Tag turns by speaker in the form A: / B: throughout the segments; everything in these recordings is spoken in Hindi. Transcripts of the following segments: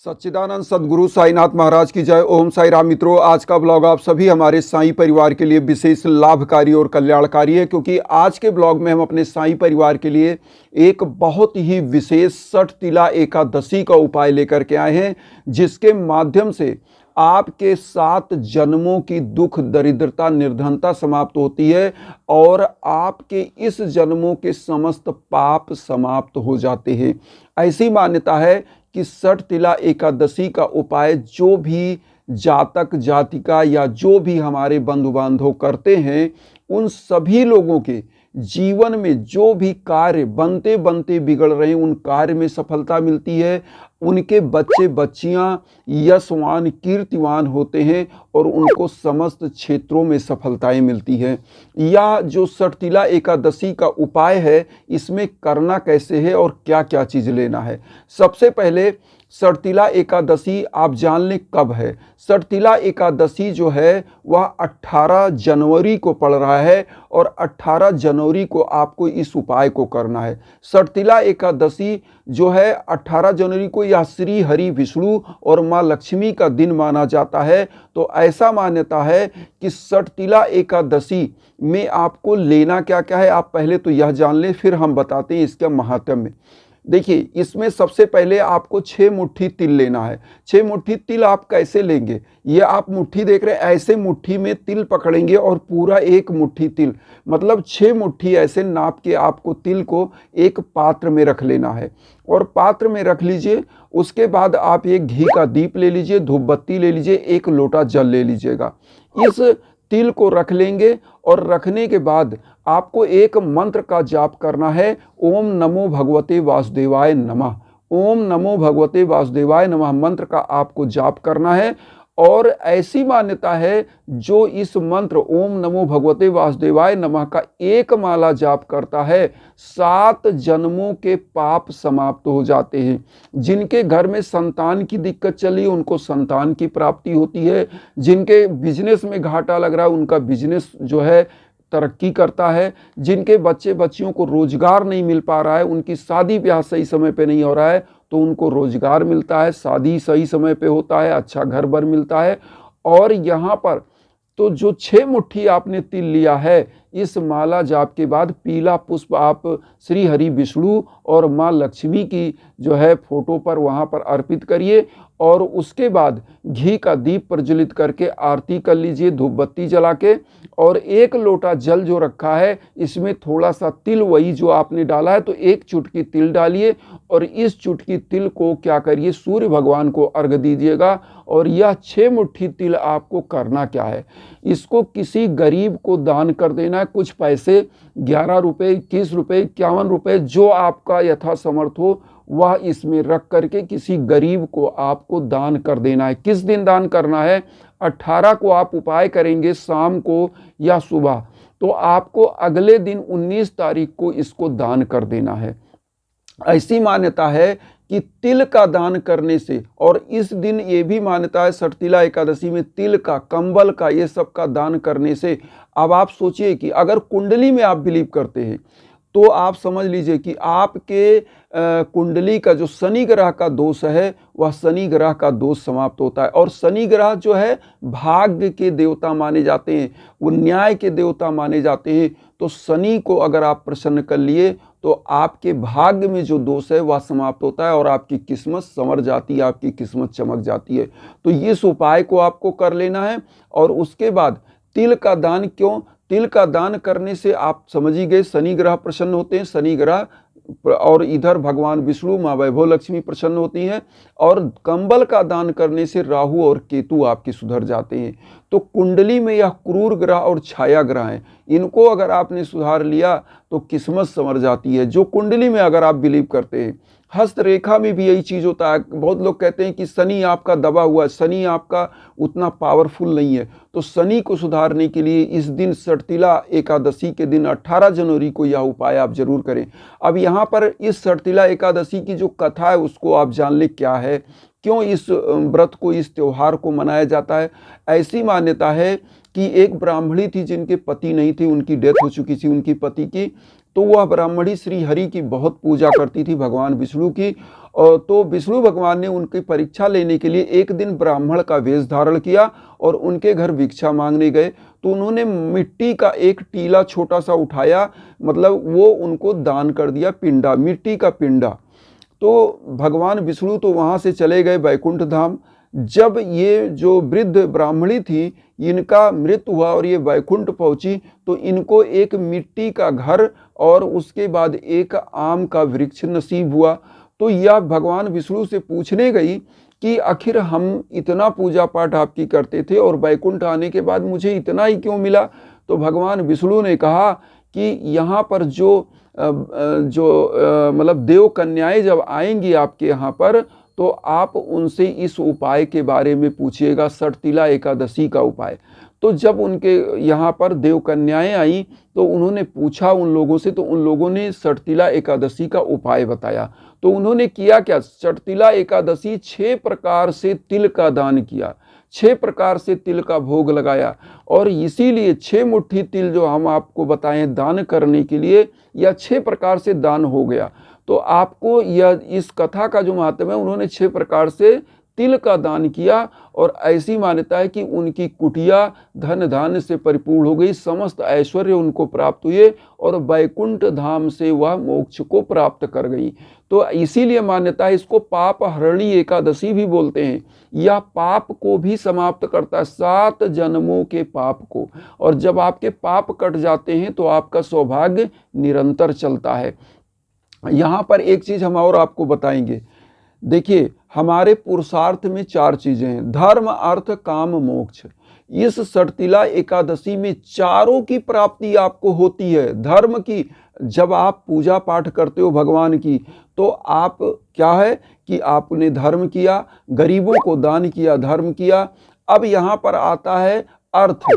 A: सच्चिदानंद सद्गुरु साईनाथ महाराज की जय। ओम साई राम। मित्रों, आज का ब्लॉग आप सभी हमारे साईं परिवार के लिए विशेष लाभकारी और कल्याणकारी है, क्योंकि आज के ब्लॉग में हम अपने साईं परिवार के लिए एक बहुत ही विशेष 60 तिला एकादशी का उपाय लेकर के आए हैं, जिसके माध्यम से आपके 7 जन्मों की दुख दरिद्रता निर्धनता समाप्त होती है और आपके इस जन्मों के समस्त पाप समाप्त हो जाते हैं। ऐसी मान्यता है कि 60 तिला एकादशी का उपाय जो भी जातक जातिका या जो भी हमारे बंधु बांधव करते हैं, उन सभी लोगों के जीवन में जो भी कार्य बनते बनते बिगड़ रहे हैं, उन कार्य में सफलता मिलती है। उनके बच्चे बच्चियां यशवान कीर्तिवान होते हैं और उनको समस्त क्षेत्रों में सफलताएं मिलती हैं। या जो 60 तिला एकादशी का उपाय है, इसमें करना कैसे है और क्या क्या चीज़ लेना है। सबसे पहले 60 तिला एकादशी आप जान लें कब है। 60 तिला एकादशी जो है वह 18 जनवरी को पड़ रहा है और 18 जनवरी को आपको इस उपाय को करना है। 60 तिला एकादशी जो है 18 जनवरी को यह श्री हरि विष्णु और माँ लक्ष्मी का दिन माना जाता है। तो ऐसा मान्यता है कि 60 तिला एकादशी में आपको लेना क्या क्या है, आप पहले तो यह जान लें, फिर हम बताते हैं इसका महात्म्य। देखिए, इसमें सबसे पहले आपको 6 मुट्ठी तिल लेना है। 6 मुट्ठी तिल आप कैसे लेंगे, ये आप मुट्ठी देख रहे हैं, ऐसे मुट्ठी में तिल पकड़ेंगे और पूरा 1 मुट्ठी तिल, मतलब 6 मुट्ठी ऐसे नाप के आपको तिल को एक पात्र में रख लेना है और पात्र में रख लीजिए। उसके बाद आप एक घी का दीप ले लीजिए, धूप बत्ती ले लीजिए, 1 लोटा जल ले लीजिएगा। इस तिल को रख लेंगे और रखने के बाद आपको एक मंत्र का जाप करना है। ओम नमो भगवते वासुदेवाय नमः। ओम नमो भगवते वासुदेवाय नमः मंत्र का आपको जाप करना है। और ऐसी मान्यता है, जो इस मंत्र ओम नमो भगवते वासुदेवाय नमः का 1 माला जाप करता है, 7 जन्मों के पाप समाप्त हो जाते हैं। जिनके घर में संतान की दिक्कत चली, उनको संतान की प्राप्ति होती है। जिनके बिजनेस में घाटा लग रहा है, उनका बिजनेस जो है तरक्की करता है। जिनके बच्चे बच्चियों को रोजगार नहीं मिल पा रहा है, उनकी शादी ब्याह सही समय पे नहीं हो रहा है, तो उनको रोजगार मिलता है, शादी सही समय पे होता है, अच्छा घर बर मिलता है। और यहाँ पर तो जो 6 मुट्ठी आपने तिल लिया है, इस माला जाप के बाद पीला पुष्प आप श्री हरि विष्णु और माँ लक्ष्मी की जो है फोटो पर वहाँ पर अर्पित करिए और उसके बाद घी का दीप प्रज्वलित करके आरती कर लीजिए धूप बत्ती जला के। और 1 लोटा जल जो रखा है, इसमें थोड़ा सा तिल, वही जो आपने डाला है, तो 1 चुटकी तिल डालिए और इस चुटकी तिल को क्या करिए, सूर्य भगवान को अर्घ दीजिएगा। और यह 6 मुट्ठी तिल आपको करना क्या है, इसको किसी गरीब को दान कर देना है। कुछ पैसे 11 रुपये, 21 रुपये, 51 रुपये, जो आपका यथासमर्थ हो वह इसमें रख करके किसी गरीब को आपको दान कर देना है। किस दिन दान करना है, 18 को आप उपाय करेंगे शाम को या सुबह, तो आपको अगले दिन 19 तारीख को इसको दान कर देना है। ऐसी मान्यता है कि तिल का दान करने से, और इस दिन ये भी मान्यता है 60 तिला एकादशी में तिल का, कंबल का, ये सब का दान करने से, अब आप सोचिए कि अगर कुंडली में आप बिलीव करते हैं तो आप समझ लीजिए कि आपके कुंडली का जो शनि ग्रह का दोष है, वह शनि ग्रह का दोष समाप्त होता है। और शनि ग्रह जो है भाग्य के देवता माने जाते हैं, वो न्याय के देवता माने जाते हैं। तो शनि को अगर आप प्रसन्न कर लिए तो आपके भाग्य में जो दोष है वह समाप्त होता है और आपकी किस्मत संवर जाती है, आपकी किस्मत चमक जाती है। तो इस उपाय को आपको कर लेना है। और उसके बाद तिल का दान क्यों, तिल का दान करने से आप समझ ही गए, शनि ग्रह प्रसन्न होते हैं, शनि ग्रह, और इधर भगवान विष्णु माँ वैभव लक्ष्मी प्रसन्न होती हैं। और कंबल का दान करने से राहु और केतु आपके सुधर जाते हैं। तो कुंडली में यह क्रूर ग्रह और छाया ग्रह हैं, इनको अगर आपने सुधार लिया तो किस्मत संवर जाती है। जो कुंडली में अगर आप बिलीव करते हैं, हस्तरेखा में भी यही चीज़ होता है। बहुत लोग कहते हैं कि शनि आपका दबा हुआ है, शनि आपका उतना पावरफुल नहीं है। तो शनि को सुधारने के लिए इस दिन 60 तिला एकादशी के दिन 18 जनवरी को यह उपाय आप जरूर करें। अब यहाँ पर इस 60 तिला एकादशी की जो कथा है उसको आप जान लें क्या है, क्यों इस व्रत को, इस त्योहार को मनाया जाता है। ऐसी मान्यता है कि एक ब्राह्मणी थी जिनके पति नहीं थे, उनकी डेथ हो चुकी थी उनकी पति की। तो वह ब्राह्मणी श्री हरि की बहुत पूजा करती थी, भगवान विष्णु की। और तो विष्णु भगवान ने उनकी परीक्षा लेने के लिए एक दिन ब्राह्मण का वेश धारण किया और उनके घर भिक्षा मांगने गए। तो उन्होंने मिट्टी का एक टीला छोटा सा उठाया, मतलब वो उनको दान कर दिया, पिंडा, मिट्टी का पिंडा। तो भगवान विष्णु तो वहाँ से चले गए वैकुंठ धाम। जब ये जो वृद्ध ब्राह्मणी थी, इनका मृत्यु हुआ और ये वैकुंठ पहुंची, तो इनको एक मिट्टी का घर और उसके बाद एक आम का वृक्ष नसीब हुआ। तो यह भगवान विष्णु से पूछने गई कि आखिर हम इतना पूजा पाठ आपकी करते थे और वैकुंठ आने के बाद मुझे इतना ही क्यों मिला। तो भगवान विष्णु ने कहा कि यहाँ पर मतलब देव कन्याएं जब आएंगी आपके यहाँ पर, तो आप उनसे इस उपाय के बारे में पूछिएगा, सटतिला एकादशी का उपाय। तो जब उनके यहाँ पर देव कन्याएं आई तो उन्होंने पूछा उन लोगों से, तो उन लोगों ने सटतिला एकादशी का उपाय बताया। तो उन्होंने किया क्या, सटतिला एकादशी 6 प्रकार से तिल का दान किया, 6 प्रकार से तिल का भोग लगाया। और इसीलिए 6 मुट्ठी तिल जो हम आपको बताएं दान करने के लिए, या 6 प्रकार से दान हो गया। तो आपको यह इस कथा का जो महत्व है, उन्होंने 6 प्रकार से तिल का दान किया और ऐसी मान्यता है कि उनकी कुटिया धन धान्य से परिपूर्ण हो गई, समस्त ऐश्वर्य उनको प्राप्त हुए और वैकुंठ धाम से वह मोक्ष को प्राप्त कर गई। तो इसीलिए मान्यता है, इसको पाप हरणी एकादशी भी बोलते हैं। यह पाप को भी समाप्त करता है, 7 जन्मों के पाप को। और जब आपके पाप कट जाते हैं तो आपका सौभाग्य निरंतर चलता है। यहाँ पर एक चीज हम और आपको बताएंगे। देखिए, हमारे पुरुषार्थ में 4 चीजें हैं, धर्म अर्थ काम मोक्ष। इस सटतिला एकादशी में चारों की प्राप्ति आपको होती है। धर्म की, जब आप पूजा पाठ करते हो भगवान की, तो आप क्या है कि आपने धर्म किया, गरीबों को दान किया, धर्म किया। अब यहाँ पर आता है अर्थ।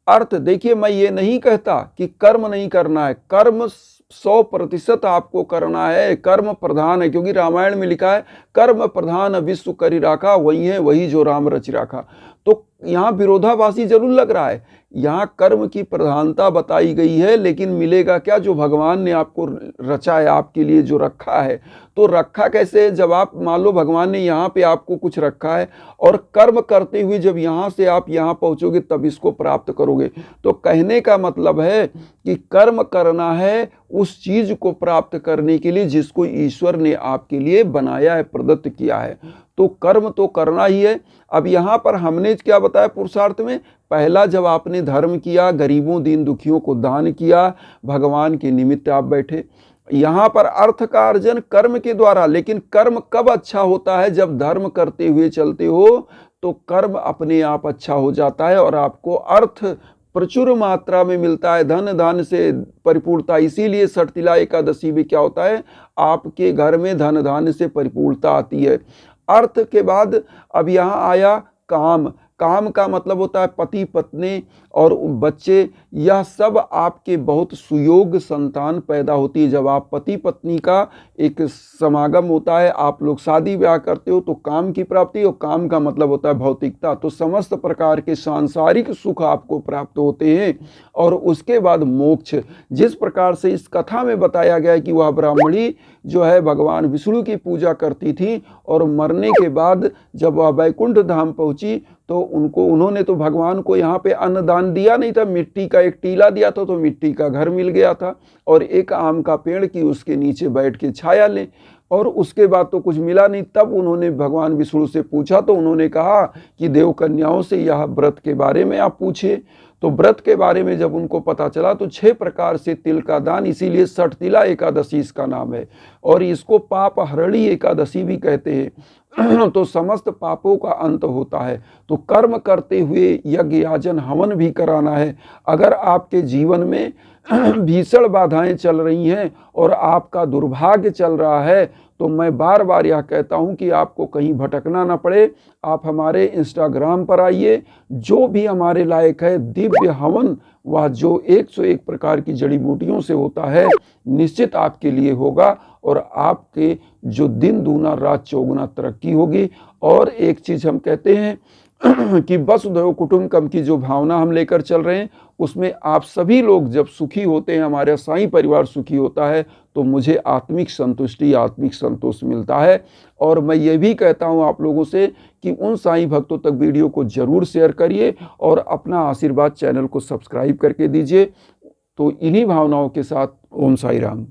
A: अर्थ देखिए, मैं ये नहीं कहता कि कर्म नहीं करना है, कर्म 100% आपको करना है, कर्म प्रधान है। क्योंकि रामायण में लिखा है, कर्म प्रधान विश्व करि राखा, वही है वही जो राम रचि राखा। तो यहाँ विरोधाभासी जरूर लग रहा है, यहाँ कर्म की प्रधानता बताई गई है, लेकिन मिलेगा क्या, जो भगवान ने आपको रचा है, आपके लिए जो रखा है। तो रखा कैसे, जब आप मान लो भगवान ने यहाँ पे आपको कुछ रखा है और कर्म करते हुए जब यहाँ से आप यहाँ पहुँचोगे तब इसको प्राप्त करोगे। तो कहने का मतलब है कि कर्म करना है उस चीज को प्राप्त करने के लिए जिसको ईश्वर ने आपके लिए बनाया है, प्रदत्त किया है। तो कर्म तो करना ही है। अब यहाँ पर हमने क्या बताया पुरुषार्थ में, पहला जब आपने धर्म किया, गरीबों दीन दुखियों को दान किया, भगवान के निमित्त आप बैठे। यहाँ पर अर्थ का अर्जन कर्म के द्वारा। लेकिन कर्म कब अच्छा होता है, जब धर्म करते हुए चलते हो तो कर्म अपने आप अच्छा हो जाता है और आपको अर्थ प्रचुर मात्रा में मिलता है, धन धान्य से परिपूर्णता। इसीलिए सटतिला एकादशी भी क्या होता है, आपके घर में धन धान्य से परिपूर्णता आती है। अर्थ के बाद अब यहाँ आया काम। काम का मतलब होता है पति पत्नी और बच्चे, यह सब आपके बहुत सुयोग संतान पैदा होती है। जब आप पति पत्नी का एक समागम होता है, आप लोग शादी ब्याह करते हो, तो काम की प्राप्ति, और काम का मतलब होता है भौतिकता। तो समस्त प्रकार के सांसारिक सुख आपको प्राप्त होते हैं। और उसके बाद मोक्ष, जिस प्रकार से इस कथा में बताया गया है कि वह ब्राह्मणी जो है भगवान विष्णु की पूजा करती थी और मरने के बाद जब वह वैकुंठ धाम पहुंची तो उन्होंने तो भगवान को यहाँ पे अन्न दान दिया नहीं था, मिट्टी का एक टीला दिया था, तो मिट्टी का घर मिल गया था और एक आम का पेड़ की उसके नीचे बैठ के छाया ले। और उसके बाद तो कुछ मिला नहीं। तब उन्होंने भगवान विष्णु से पूछा, तो उन्होंने कहा कि देव कन्याओं से यह व्रत के बारे में आप पूछिए। तो व्रत के बारे में जब उनको पता चला तो 6 प्रकार से तिल का दान, इसीलिए सटतिला एकादशी इसका नाम है। और इसको पाप हरणी एकादशी भी कहते हैं। तो समस्त पापों का अंत होता है। तो कर्म करते हुए यज्ञ याजन हवन भी कराना है। अगर आपके जीवन में भीषण बाधाएं चल रही हैं और आपका दुर्भाग्य चल रहा है, तो मैं बार बार यह कहता हूं कि आपको कहीं भटकना ना पड़े। आप हमारे इंस्टाग्राम पर आइए, जो भी हमारे लायक है दिव्य हवन, वह जो 101 प्रकार की जड़ी बूटियों से होता है, निश्चित आपके लिए होगा और आपके जो दिन दूना रात चौगुना तरक्की होगी। और एक चीज हम कहते हैं कि वसुधैव कुटुंबकम की जो भावना हम लेकर चल रहे हैं, उसमें आप सभी लोग जब सुखी होते हैं, हमारा साईं परिवार सुखी होता है, तो मुझे आत्मिक संतुष्टि, आत्मिक संतोष मिलता है। और मैं ये भी कहता हूँ आप लोगों से कि उन साईं भक्तों तक वीडियो को ज़रूर शेयर करिए और अपना आशीर्वाद चैनल को सब्सक्राइब करके दीजिए। तो इन्हीं भावनाओं के साथ ओम साई राम।